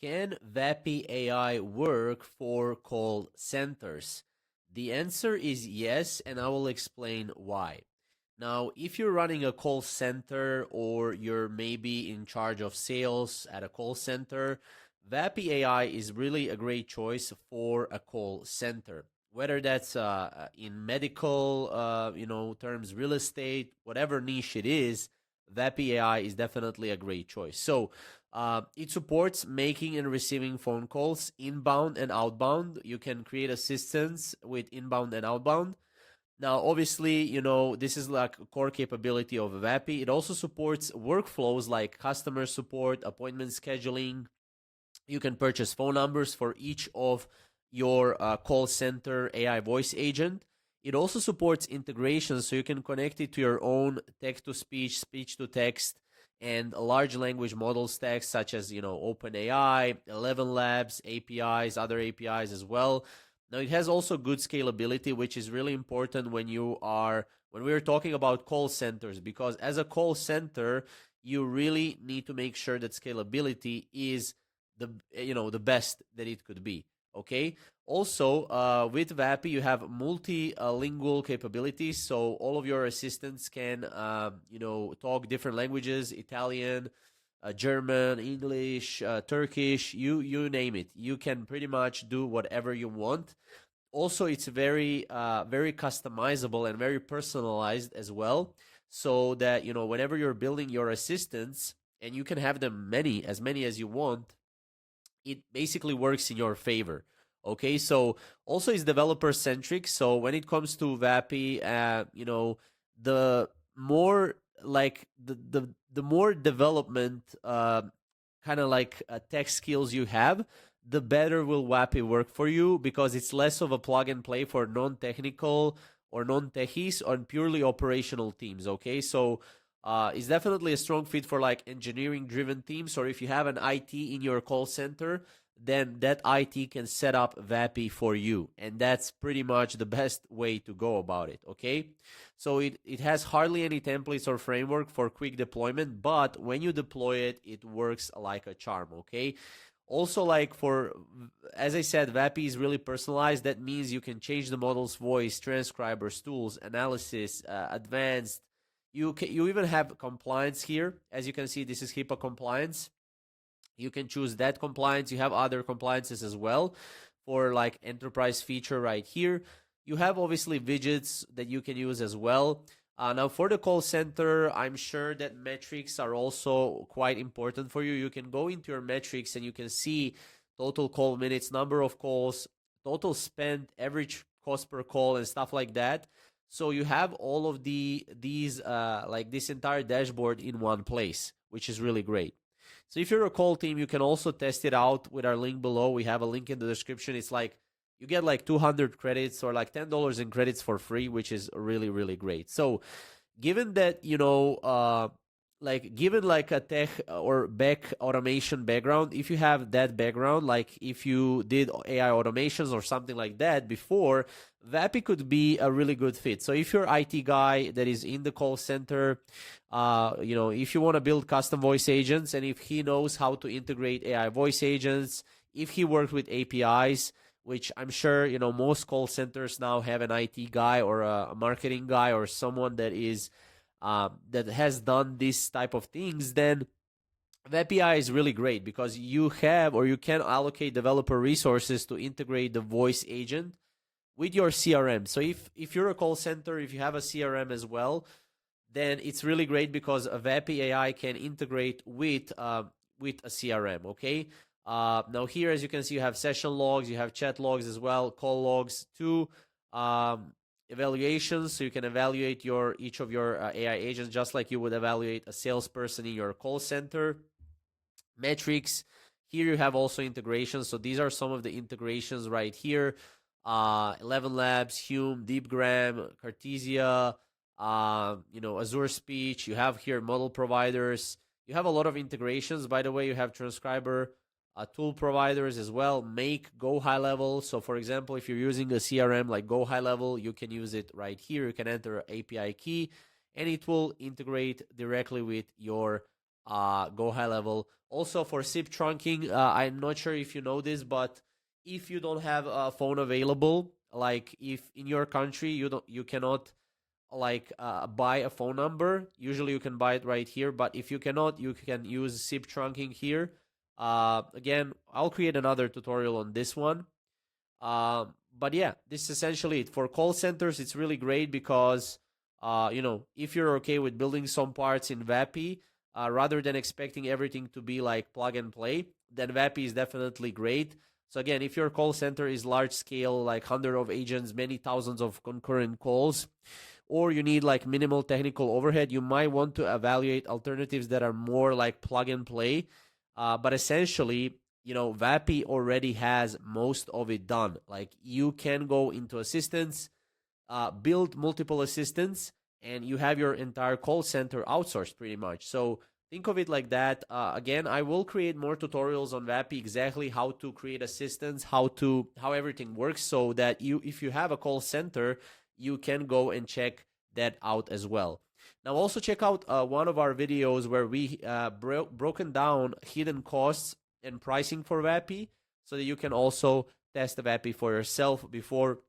Can VAPI AI work for call centers? The answer is yes, and I will explain why. Now, if you're running a call center or you're maybe in charge of sales at a call center, VAPI AI is really a great choice for a call center. Whether that's in medical, terms, real estate, whatever niche it is, VAPI AI is definitely a great choice. So, it supports making and receiving phone calls inbound and outbound. You can create assistants with inbound and outbound. Now, obviously, this is like a core capability of VAPI. It also supports workflows like customer support, appointment scheduling. You can purchase phone numbers for each of your call center AI voice agent. It also supports integration, so you can connect it to your own text-to-speech, speech-to-text, and large language model stacks such as OpenAI, 11 Labs, APIs, other APIs as well. Now it has also good scalability, which is really important when we're talking about call centers, because as a call center, you really need to make sure that scalability is the best that it could be. Okay. Also, with VAPI, you have multilingual capabilities, so all of your assistants can talk different languages: Italian, German, English, Turkish, you name it. You can pretty much do whatever you want. Also, it's very customizable and very personalized as well, so that whenever you're building your assistants, and you can have them as many as you want, it basically works in your favor. Okay, so also it's developer centric. So when it comes to VAPI, the more like the more development kind of like tech skills you have, the better will VAPI work for you, because it's less of a plug and play for non-technical or non-techies on purely operational teams. Okay, so it's definitely a strong fit for like engineering driven teams, or if you have an IT in your call center, then that IT can set up VAPI for you, and that's pretty much the best way to go about it. Okay, so it has hardly any templates or framework for quick deployment, but when you deploy it, it works like a charm. Okay, also, like as I said, VAPI is really personalized. That means you can change the model's voice, transcribers, tools, analysis, advanced. You even have compliance here. As you can see, this is HIPAA compliance. You can choose that compliance. You have other compliances as well for like enterprise feature right here. You have obviously widgets that you can use as well. Now for the call center, I'm sure that metrics are also quite important for you. You can go into your metrics and you can see total call minutes, number of calls, total spent, average cost per call, and stuff like that. So you have all of these like this entire dashboard in one place, which is really great. So if you're a call team, you can also test it out with our link below. We have a link in the description. It's like you get like 200 credits or like $10 in credits for free, which is really, really great. So given that, given like a tech or back automation background, if you have that background, like if you did AI automations or something like that before, VAPI could be a really good fit. So if you're IT guy that is in the call center, if you want to build custom voice agents, and if he knows how to integrate AI voice agents, if he worked with APIs, which I'm sure, most call centers now have an IT guy or a marketing guy or someone that is that has done this type of things, then VAPI AI is really great, because you have, or you can allocate developer resources to integrate the voice agent with your CRM. So if you're a call center, if you have a CRM as well, then it's really great, because a VAPI AI can integrate with a CRM. Okay. Now here, as you can see, you have session logs, you have chat logs as well, call logs, two evaluations, so you can evaluate each of your AI agents just like you would evaluate a salesperson in your call center. Metrics. Here you have also integrations. So these are some of the integrations right here. 11 Labs, Hume, DeepGram, Cartesia, Azure Speech. You have here model providers. You have a lot of integrations. By the way, you have transcriber tool providers as well. Make, Go High Level. So for example, if you're using a CRM like Go High Level, you can use it right here. You can enter an API key and it will integrate directly with your go high level. Also for SIP trunking, I'm not sure if you know this, but if you don't have a phone available, like if in your country you cannot like buy a phone number, usually you can buy it right here, but if you cannot, you can use SIP trunking here. Again, I'll create another tutorial on this one. But yeah, this is essentially it. For call centers, it's really great because, if you're okay with building some parts in VAPI, rather than expecting everything to be like plug and play, then VAPI is definitely great. So again, if your call center is large scale, like hundred of agents, many thousands of concurrent calls, or you need like minimal technical overhead, you might want to evaluate alternatives that are more like plug and play. But essentially, VAPI already has most of it done. Like you can go into assistants, build multiple assistants, and you have your entire call center outsourced pretty much. So think of it like that. Again, I will create more tutorials on VAPI, exactly how to create assistants, how everything works, so that if you have a call center, you can go and check that out as well. Now also check out one of our videos where we broken down hidden costs and pricing for VAPI, so that you can also test the VAPI for yourself before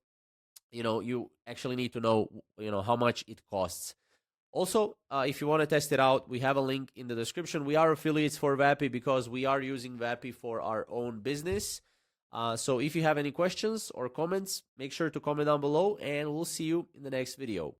you actually need to know how much it costs. Also, if you want to test it out, we have a link in the description. We are affiliates for VAPI because we are using VAPI for our own business. So if you have any questions or comments, make sure to comment down below, and we'll see you in the next video.